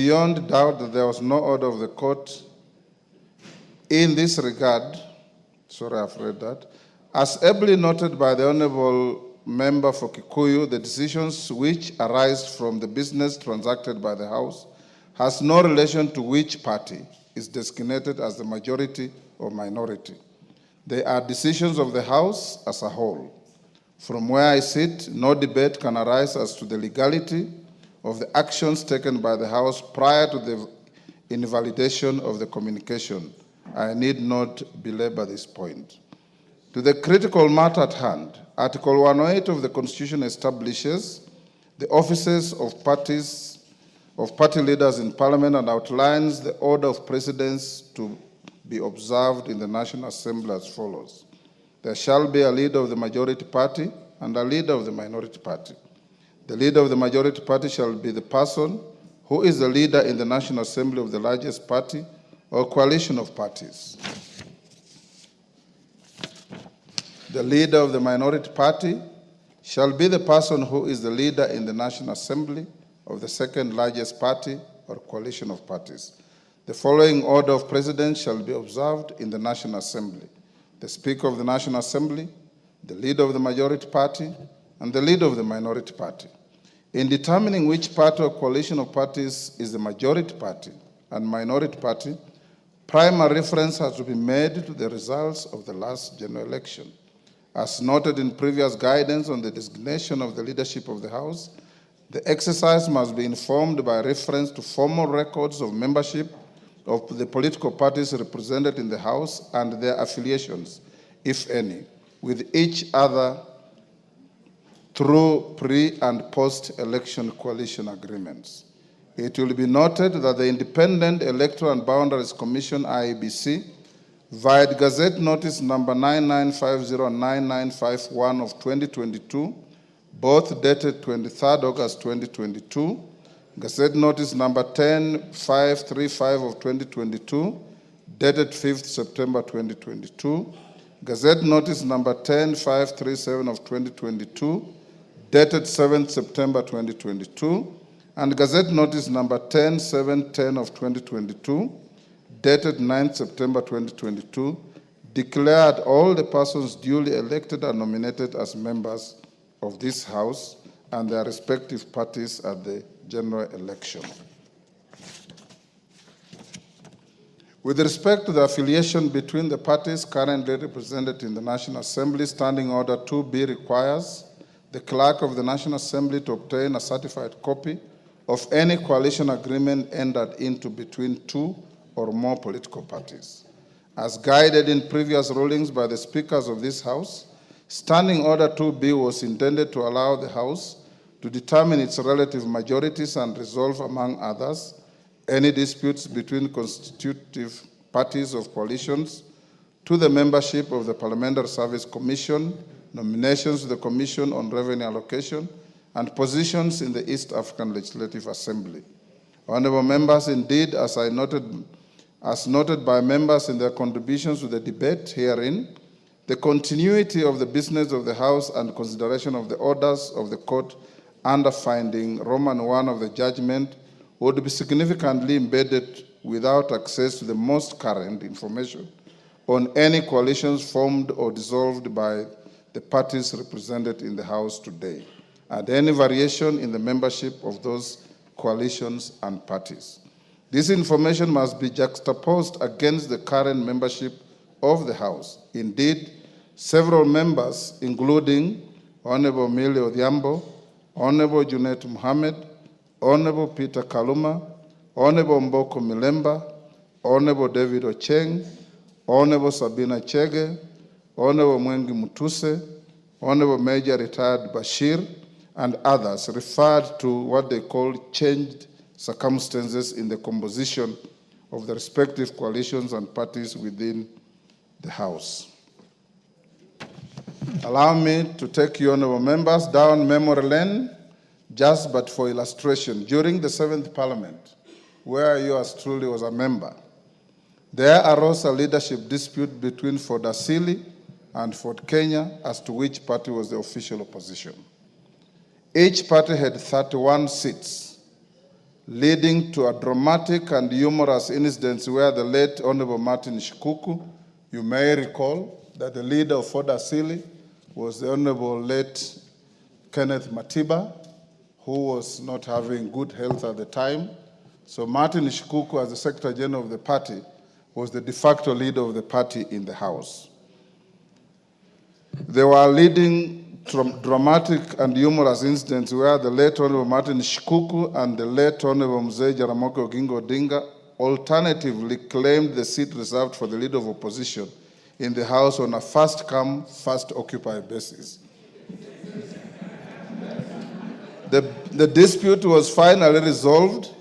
Beyond doubt that there was no order of the court in this regard, sorry, I've read that, as ably noted by the Honorable Member for Kikuyu, the decisions which arise from the business transacted by the House has no relation to which party is designated as the majority or minority. They are decisions of the House as a whole. From where I sit, no debate can arise as to the legality of the actions taken by the House prior to the invalidation of the communication. I need not belabor this point. To the critical matter at hand, Article 108 of the Constitution establishes the offices of party leaders in Parliament and outlines the order of precedence to be observed in the National Assembly as follows. There shall be a leader of the majority party and a leader of the minority party. The leader of the majority party shall be the person who is the leader in the National Assembly of the largest party or coalition of parties. The leader of the minority party shall be the person who is the leader in the National Assembly of the second largest party or coalition of parties. The following order of precedence shall be observed in the National Assembly: the Speaker of the National Assembly, the leader of the majority party, and the leader of the minority party. In determining which party or coalition of parties is the majority party and minority party, primary reference has to be made to the results of the last general election. As noted in previous guidance on the designation of the leadership of the House, the exercise must be informed by reference to formal records of membership of the political parties represented in the House and their affiliations, if any, with each other through pre- and post-election coalition agreements. It will be noted that the Independent Electoral and Boundaries Commission, IEBC, via Gazette Notice number 99509951 of 2022, both dated 23rd August 2022, Gazette Notice number 10535 of 2022, dated 5th September 2022, Gazette Notice number 10537 of 2022, dated 7th September 2022, and Gazette Notice number 10710 of 2022, dated 9th September 2022, declared all the persons duly elected and nominated as members of this House and their respective parties at the general election. With respect to the affiliation between the parties currently represented in the National Assembly, Standing Order 2B requires the Clerk of the National Assembly to obtain a certified copy of any coalition agreement entered into between two or more political parties. As guided in previous rulings by the speakers of this House, Standing Order 2B was intended to allow the House to determine its relative majorities and resolve, among others, any disputes between constitutive parties of coalitions, to the membership of the Parliamentary Service Commission, nominations to the Commission on Revenue Allocation, and positions in the East African Legislative Assembly. Honorable members, indeed, as noted by members in their contributions to the debate herein, the continuity of the business of the House and consideration of the orders of the court under finding Roman 1 of the judgment would be significantly embedded without access to the most current information on any coalitions formed or dissolved by the parties represented in the House today, and any variation in the membership of those coalitions and parties. This information must be juxtaposed against the current membership of the House. Indeed, several members, including Honorable Millie Odhiambo, Honorable Junet Mohammed, Honorable Peter Kaluma, Honorable Mboko Milemba, Honorable David Ocheng, Honorable Sabina Chege, Honorable Mwengi Mutuse, Honorable Major Retired Bashir, and others referred to what they call changed circumstances in the composition of the respective coalitions and parties within the House. Allow me to take you, honorable members, down memory lane, just but for illustration. During the 7th Parliament, where yours truly was a member, there arose a leadership dispute between Ford Asili and Ford Kenya as to which party was the official opposition. Each party had 31 seats, leading to a dramatic and humorous incident where the late Honorable Martin Shikuku, you may recall that the leader of Ford Asili was the Honorable late Kenneth Matiba, who was not having good health at the time. So Martin Shikuku, as the Secretary General of the party, was the de facto leader of the party in the House. There were leading dramatic and humorous incidents where the late Honorable Martin Shikuku and the late Honorable Mzee Jaramogi Oginga Odinga alternatively claimed the seat reserved for the leader of opposition in the House on a first-come, first-occupied basis. The dispute was finally resolved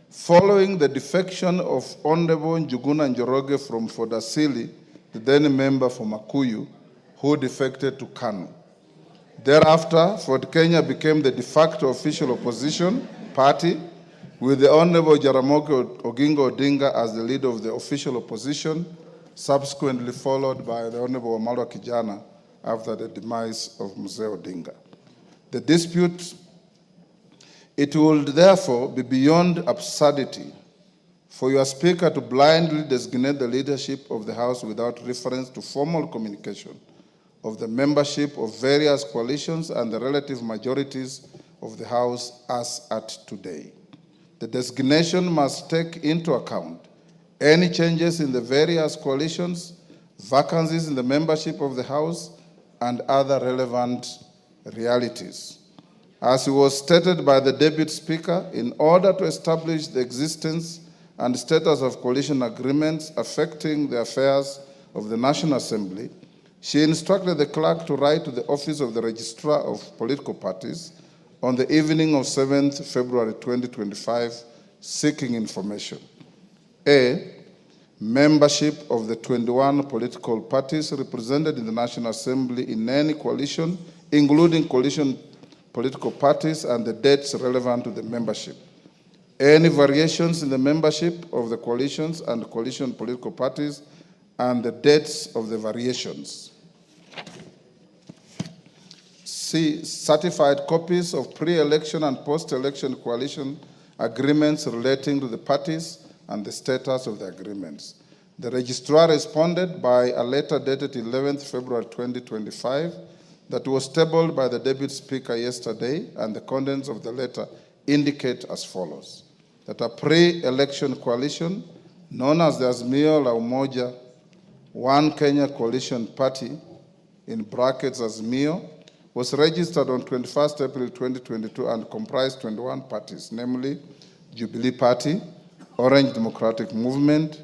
following the defection of Honorable Njuguna Njoroge from Ford Asili, the then member for Makuyu, who defected to KANU. Thereafter, Ford Kenya became the de facto official opposition party, with the Honorable Jaramogi Oginga Odinga as the leader of the official opposition, subsequently followed by the Honorable Wamalwa Kijana after the demise of Mzee Odinga. The dispute, it would therefore be beyond absurdity for your Speaker to blindly designate the leadership of the House without reference to formal communication of the membership of various coalitions and the relative majorities of the House as at today. The designation must take into account any changes in the various coalitions, vacancies in the membership of the House, and other relevant realities. As it was stated by the Deputy Speaker, in order to establish the existence and status of coalition agreements affecting the affairs of the National Assembly, she instructed the clerk to write to the office of the Registrar of Political Parties on the evening of 7th February 2025, seeking information. A, membership of the 21 political parties represented in the National Assembly in any coalition, including coalition political parties, and the dates relevant to the membership. Any variations in the membership of the coalitions and coalition political parties and the dates of the variations. C, certified copies of pre-election and post-election coalition agreements relating to the parties and the status of the agreements. The Registrar responded by a letter dated 11th February 2025 that was tabled by the Deputy Speaker yesterday, and the contents of the letter indicate as follows: that a pre-election coalition known as the Azimio la Umoja One Kenya Coalition Party, in brackets Azimio, was registered on 21st April 2022 and comprised 21 parties, namely Jubilee Party, Orange Democratic Movement,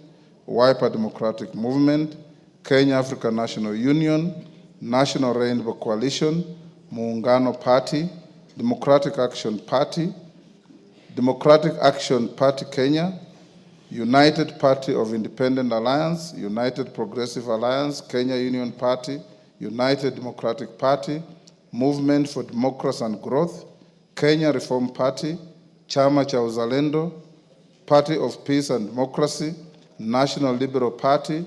Wiper Democratic Movement, Kenya African National Union, National Rainbow Coalition, Muungano Party, Democratic Action Party, Democratic Action Party Kenya, United Party of Independent Alliance, United Progressive Alliance, Kenya Union Party, United Democratic Party, Movement for Democracy and Growth, Kenya Reform Party, Chama cha Uzalendo, Party of Peace and Democracy, National Liberal Party,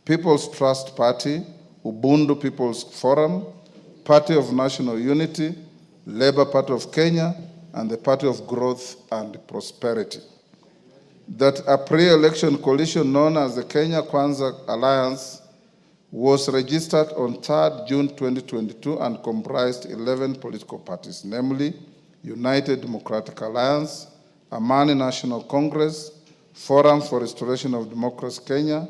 People's Trust Party, Ubuntu People's Forum, Party of National Unity, Labour Party of Kenya, and the Party of Growth and Prosperity. That a pre-election coalition known as the Kenya Kwanza Alliance was registered on 3rd June 2022 and comprised 11 political parties, namely United Democratic Alliance, Amani National Congress, Forum for Restoration of Democracy Kenya,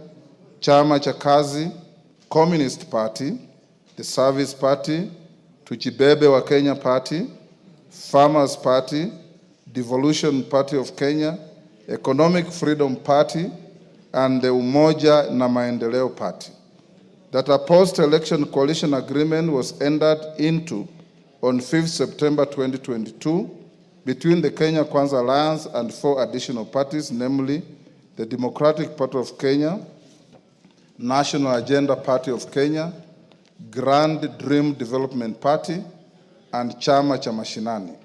Chama cha Kazi, Communist Party, the Service Party, Tuchibebe wa Kenya Party, Farmers Party, Devolution Party of Kenya, Economic Freedom Party, and the Umoja na Maendeleo Party. That a post-election coalition agreement was entered into on 5th September 2022 between the Kenya Kwanza Alliance and 4 additional parties, namely the Democratic Party of Kenya, National Agenda Party of Kenya, Grand Dream Development Party, and Chama cha Mashinani.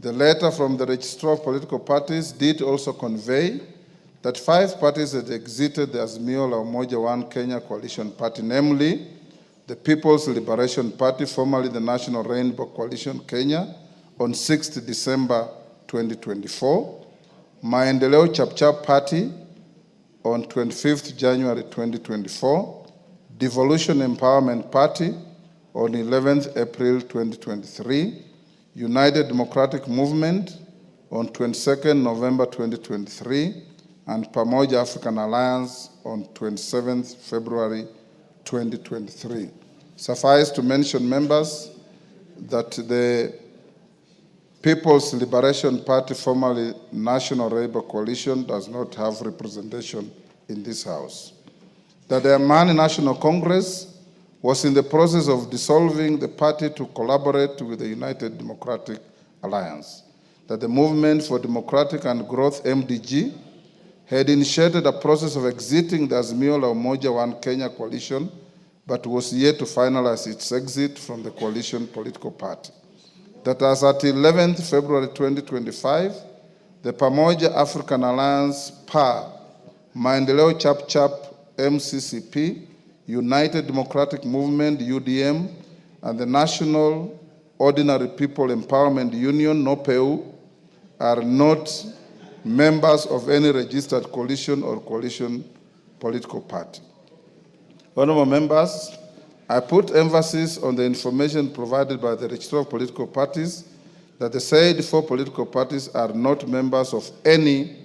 The letter from the Registrar of Political Parties did also convey that 5 parties had exited the Azimio la Umoja One Kenya Coalition Party, namely the People's Liberation Party, formerly the National Rainbow Coalition Kenya, on 6th December 2024, Maendeleo Chapchap Party on 25th January 2024, Devolution Empowerment Party on 11th April 2023, United Democratic Movement on 22nd November 2023, and Pamoja African Alliance on 27th February 2023. Suffice to mention, members, that the People's Liberation Party, formerly National Labour Coalition, does not have representation in this House. That the Amani National Congress was in the process of dissolving the party to collaborate with the United Democratic Alliance. That the Movement for Democratic and Growth, MDG, had initiated a process of exiting the Azimio la Umoja One Kenya coalition, but was yet to finalize its exit from the coalition political party. That as at 11th February 2025, the Pamoja African Alliance, PA, Maendeleo Chapchap, MCCP, United Democratic Movement, UDM, and the National Ordinary People Empowerment Union, NOPEU, are not members of any registered coalition or coalition political party. Honorable members, I put emphasis on the information provided by the Registrar of Political Parties that the said 4 political parties are not members of any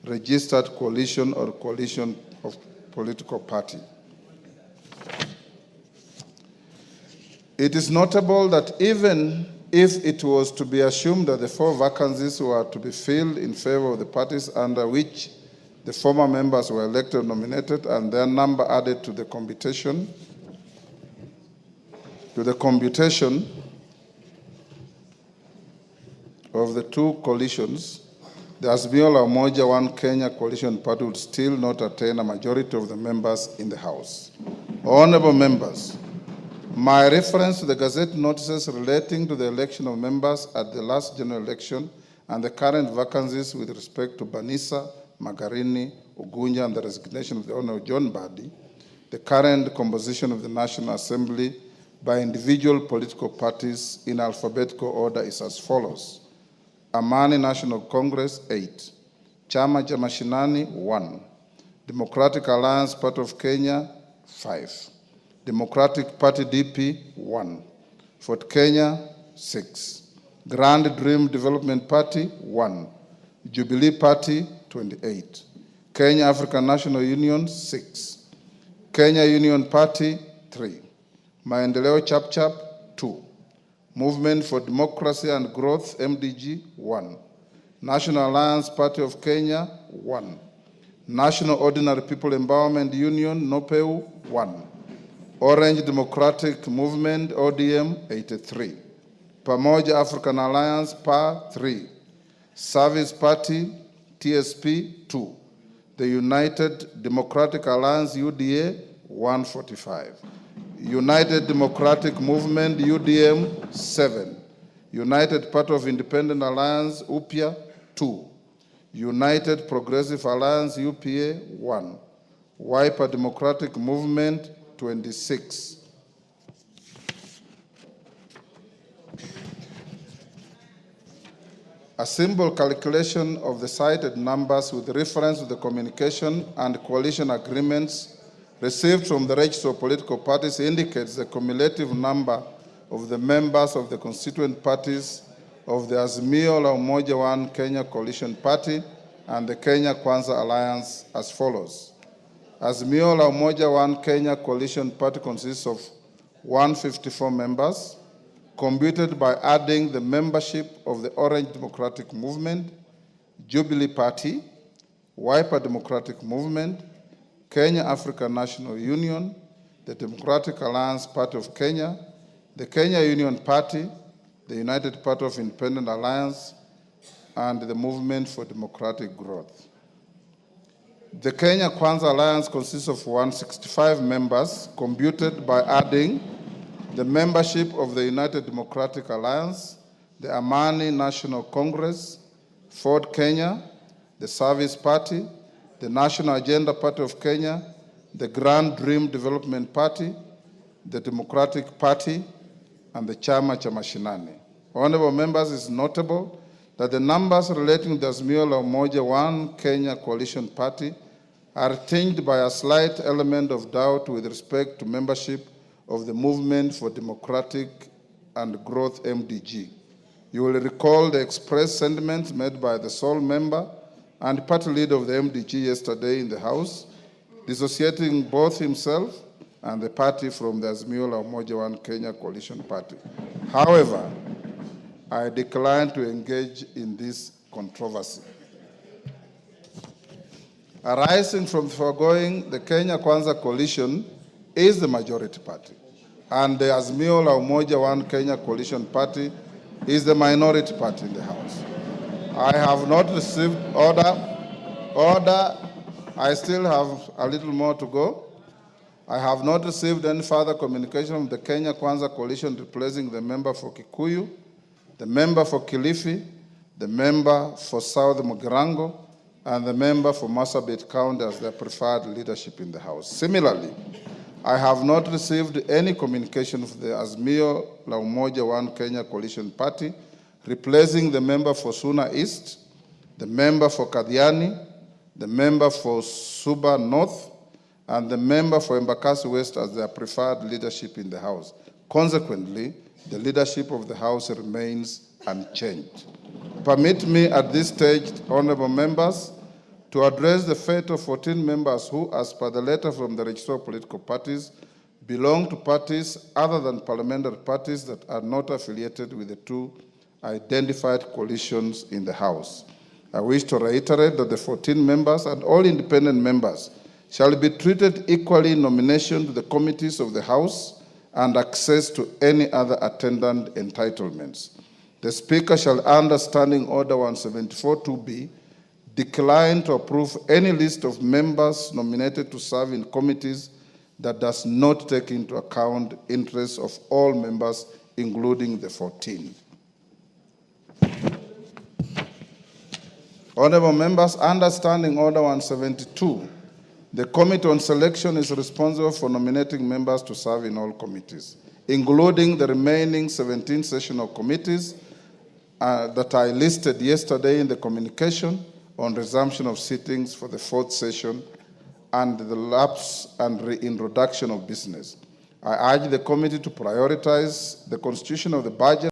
registered coalition or coalition of political party. It is notable that even if it was to be assumed that the 4 vacancies were to be filled in favor of the parties under which the former members were elected or nominated and their number added to the computation of the 2 coalitions, the Azimio la Umoja One Kenya coalition party would still not attain a majority of the members in the House. Honorable members, my reference to the Gazette notices relating to the election of members at the last general election and the current vacancies with respect to Banisa, Magarini, Ugunja, and the resignation of the Honorable John Badi, the current composition of the National Assembly by individual political parties in alphabetical order is as follows. Amani National Congress, 8. Chama cha Mashinani, 1. Democratic Alliance Party of Kenya, 5. Democratic Party DP, 1. Fort Kenya, 6. Grand Dream Development Party, 1. Jubilee Party, 28. Kenya African National Union, 6. Kenya Union Party, 3. Maendeleo Chapchap, 2. Movement for Democracy and Growth, MDG, 1. National Alliance Party of Kenya, 1. National Ordinary People Empowerment Union, NOPEU, 1. Orange Democratic Movement, ODM, 83. Pamoja African Alliance, PA, 3. Service Party, TSP, 2. The United Democratic Alliance, UDA, 145. United Democratic Movement, UDM, 7. United Party of Independent Alliance, UPIA, 2. United Progressive Alliance, UPA, 1. Wiper Democratic Movement, 26. A simple calculation of the cited numbers with reference to the communication and coalition agreements received from the Registrar of Political Parties indicates the cumulative number of the members of the constituent parties of the Azimio la Umoja One Kenya Coalition Party and the Kenya Kwanza Alliance as follows. Azimio la Umoja One Kenya Coalition Party consists of 154 members, computed by adding the membership of the Orange Democratic Movement, Jubilee Party, Wiper Democratic Movement, Kenya African National Union, the Democratic Alliance Party of Kenya, the Kenya Union Party, the United Party of Independent Alliance, and the Movement for Democratic Growth. The Kenya Kwanza Alliance consists of 165 members, computed by adding the membership of the United Democratic Alliance, the Amani National Congress, Ford Kenya, the Service Party, the National Agenda Party of Kenya, the Grand Dream Development Party, the Democratic Party, and the Chama cha Mashinani. Honorable members, it's notable that the numbers relating to the Azimio la Umoja One Kenya Coalition Party are tinged by a slight element of doubt with respect to membership of the Movement for Democratic and Growth MDG. You will recall the expressed sentiments made by the sole member and party leader of the MDG yesterday in the House, dissociating both himself and the party from the Azimio la Umoja One Kenya Coalition Party. However, I decline to engage in this controversy. Arising from the foregoing, the Kenya Kwanza Coalition is the majority party, and the Azimio la Umoja One Kenya Coalition Party is the minority party in the House. I have not received order. I still have a little more to go. I have not received any further communication from the Kenya Kwanza Coalition replacing the member for Kikuyu, the member for Kilifi, the member for South Mugirango, and the member for Marsabit County as their preferred leadership in the House. Similarly, I have not received any communication from the Azimio la Umoja One Kenya Coalition Party replacing the member for Suna East, the member for Kadiani, the member for Suba North, and the member for Embakasi West as their preferred leadership in the House. Consequently, the leadership of the House remains unchanged. Permit me at this stage, honorable members, to address the fate of 14 members who, as per the letter from the Registrar of Political Parties, belong to parties other than parliamentary parties that are not affiliated with the two identified coalitions in the House. I wish to reiterate that the 14 members and all independent members shall be treated equally in nomination to the committees of the House and access to any other attendant entitlements. The Speaker shall, under Standing Order 174-2B, decline to approve any list of members nominated to serve in committees that does not take into account interests of all members, including the 14. Honorable members, under Standing Order 172, the Committee on Selection is responsible for nominating members to serve in all committees, including the remaining 17 sessional committees that I listed yesterday in the communication on resumption of sittings for the 4th session and the lapse and reintroduction of business. I urge the committee to prioritize the constitution of the budget